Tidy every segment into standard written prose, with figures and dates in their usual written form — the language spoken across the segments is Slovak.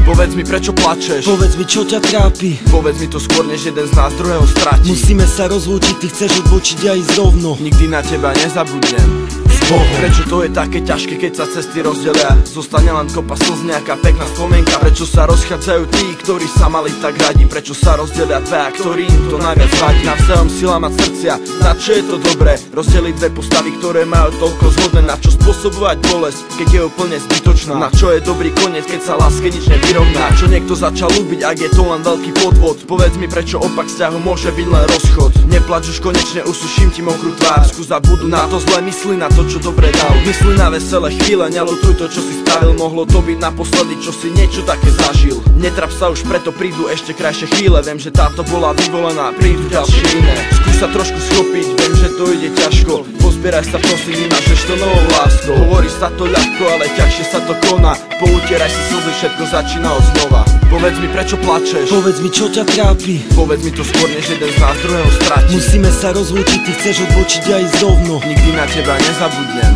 Povedz mi, prečo plačeš? Povedz mi, čo ťa trápi? Povedz mi to skôr, než jeden z nás druhého stratí. Musíme sa rozlúčiť, ty chceš odbočiť a ísť rovno. Nikdy na teba nezabudnem. Prečo to je také ťažké, keď sa cesty rozdelia? Zostane len kopa slz, nejaká pekná spomienka. Prečo sa rozchádzajú tí, ktorí sa mali tak radi? Prečo sa rozdelia dve, ktorým to najviac vadí? Navzájom sila mať srdcia, na čo je to dobré? Rozdeliť dve postavy, ktoré majú toľko zhodné. Na čo spôsobovať bolesť, keď je úplne zbytočná? Na čo je dobrý koniec, keď sa láske nič nevyrovná? Čo niekto začal ľúbiť, ak je to len veľký podvod? Povedz mi, prečo opak vzťahu môže byť len rozchod? Neplač už, konečne usuším ti mokrú tvár. Skús zabudnúť na to zlé, mysli na to, čo dobre dal. Mysli na veselé chvíle, neľutuj to, čo si spravil. Mohlo to byť naposledy, čo si niečo také zažil. Netrap sa už, preto prídu ešte krajšie chvíle. Viem, že táto bola vyvolená, prídu ďalšie iné. Skús sa trošku schopiť, viem, že to ide ťažko. Pozbieraj sa prosím, vynášeš to novou láskou. Hovorí sa to ľahko, ale ťažšie sa to koná. Poutieraj si slzy, všetko začína od znova. Povedz mi, prečo plačeš? Povedz mi, čo ťa trápi? Povedz mi to skôr, než jeden z nás druhého stratí. Musíme sa rozlúčiť, ty chceš odbočiť a ísť rovno. Nikdy na teba nezabudnem.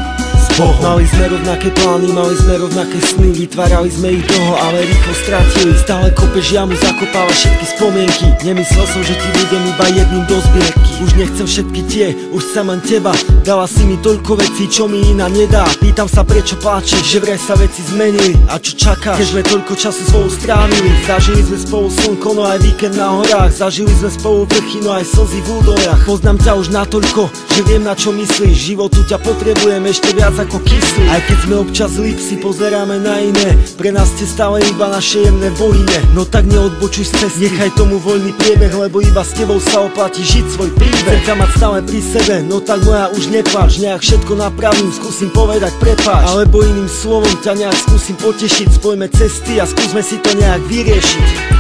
Mali sme rovnaké plány, mali sme rovnaké sny. Vytvárali sme ich dlho, ale rýchlo stratili. Stále kopeš jamu, zakopáva všetky spomienky. Nemyslel som, že ti budem iba jedným do zbierky. Už nechcem všetky tie, už chcem len teba. Dala si mi toľko vecí, čo mi iná nedá. Pýtam sa, prečo pláčeš, že vraj sa veci zmenili. A čo čakáš, keď sme toľko času spolu strávili? Zažili sme spolu slnko, no aj víkend na horách. Zažili sme spolu vrchy, no aj slzy v údoliach. Poznám ťa už natoľko, že viem, na čo myslíš. Životu ťa potrebujem ešte viac ako kyslí. Aj keď sme občas zlí, si pozeráme na iné. Pre nás ste stále iba naše jemné bohyne. No tak neodbočuj z cesty, nechaj tomu voľný priebeh, lebo iba s tebou sa oplatí žiť svoj príbeh. Chcem ťa mať stále pri sebe, no tak moja už nepláč. Nejak všetko napravím, skúsim povedať prepáč. Alebo iným slovom ťa nejak skúsim potešiť. Spojme cesty a skúsme si to nejak vyriešiť.